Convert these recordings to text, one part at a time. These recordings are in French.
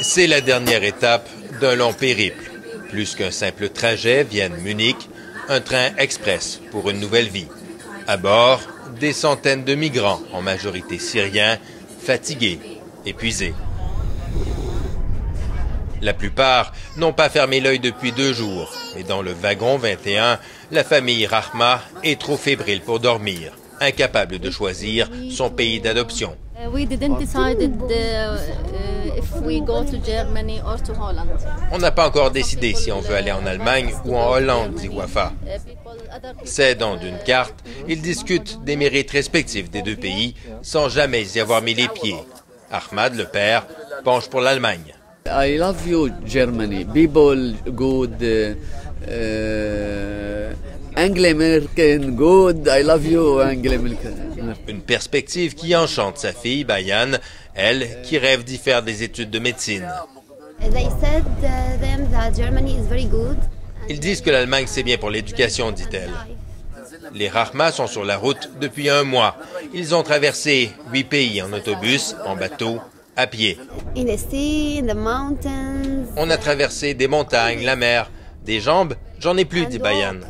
C'est la dernière étape d'un long périple. Plus qu'un simple trajet, Vienne-Munich, un train express pour une nouvelle vie. À bord, des centaines de migrants, en majorité syriens, fatigués, épuisés. La plupart n'ont pas fermé l'œil depuis 2 jours. Et dans le wagon 21, la famille Rahma est trop fébrile pour dormir, incapable de choisir son pays d'adoption. On n'a pas encore décidé si on veut aller en Allemagne ou en Hollande, dit Wafa. S'aidant d'une carte, ils discutent des mérites respectifs des 2 pays sans jamais y avoir mis les pieds. Ahmad, le père, penche pour l'Allemagne. I love you, Germany. People good, Anglo-American good. I love you, Anglo-American. Une perspective qui enchante sa fille, Bayan, elle qui rêve d'y faire des études de médecine. Ils disent que l'Allemagne c'est bien pour l'éducation, dit-elle. Les Rahma sont sur la route depuis 1 mois. Ils ont traversé 8 pays en autobus, en bateau, à pied. On a traversé des montagnes, la mer. Des jambes, j'en ai plus, dit Bayan.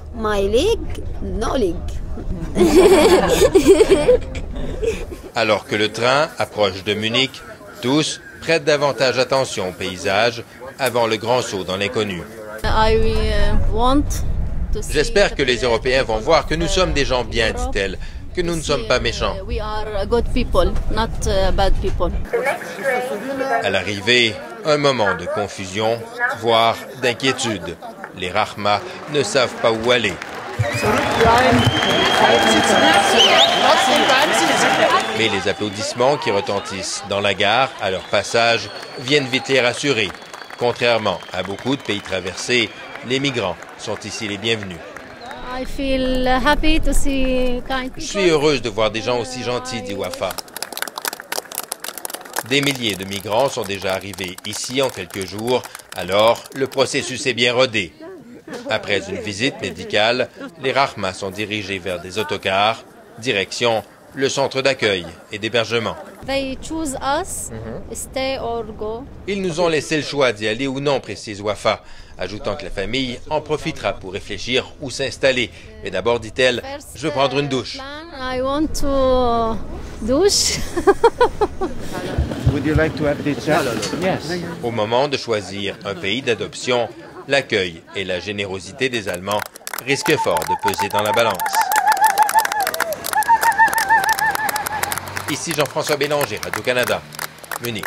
Alors que le train approche de Munich, tous prêtent davantage attention au paysage avant le grand saut dans l'inconnu. J'espère que les Européens vont voir que nous sommes des gens bien, dit-elle, que nous ne sommes pas méchants. À l'arrivée, un moment de confusion, voire d'inquiétude. Les Rahma ne savent pas où aller. Mais les applaudissements qui retentissent dans la gare à leur passage viennent vite les rassurer. Contrairement à beaucoup de pays traversés, les migrants sont ici les bienvenus. Je suis heureuse de voir des gens aussi gentils, dit Wafa. Des milliers de migrants sont déjà arrivés ici en quelques jours, alors le processus est bien rodé. Après une visite médicale, les Rahma sont dirigés vers des autocars, direction le centre d'accueil et d'hébergement. Ils nous ont laissé le choix d'y aller ou non, précise Wafa, ajoutant que la famille en profitera pour réfléchir où s'installer. Mais d'abord, dit-elle, je veux prendre une douche. Au moment de choisir un pays d'adoption, l'accueil et la générosité des Allemands risquent fort de peser dans la balance. Ici Jean-François Bélanger, Radio-Canada, Munich.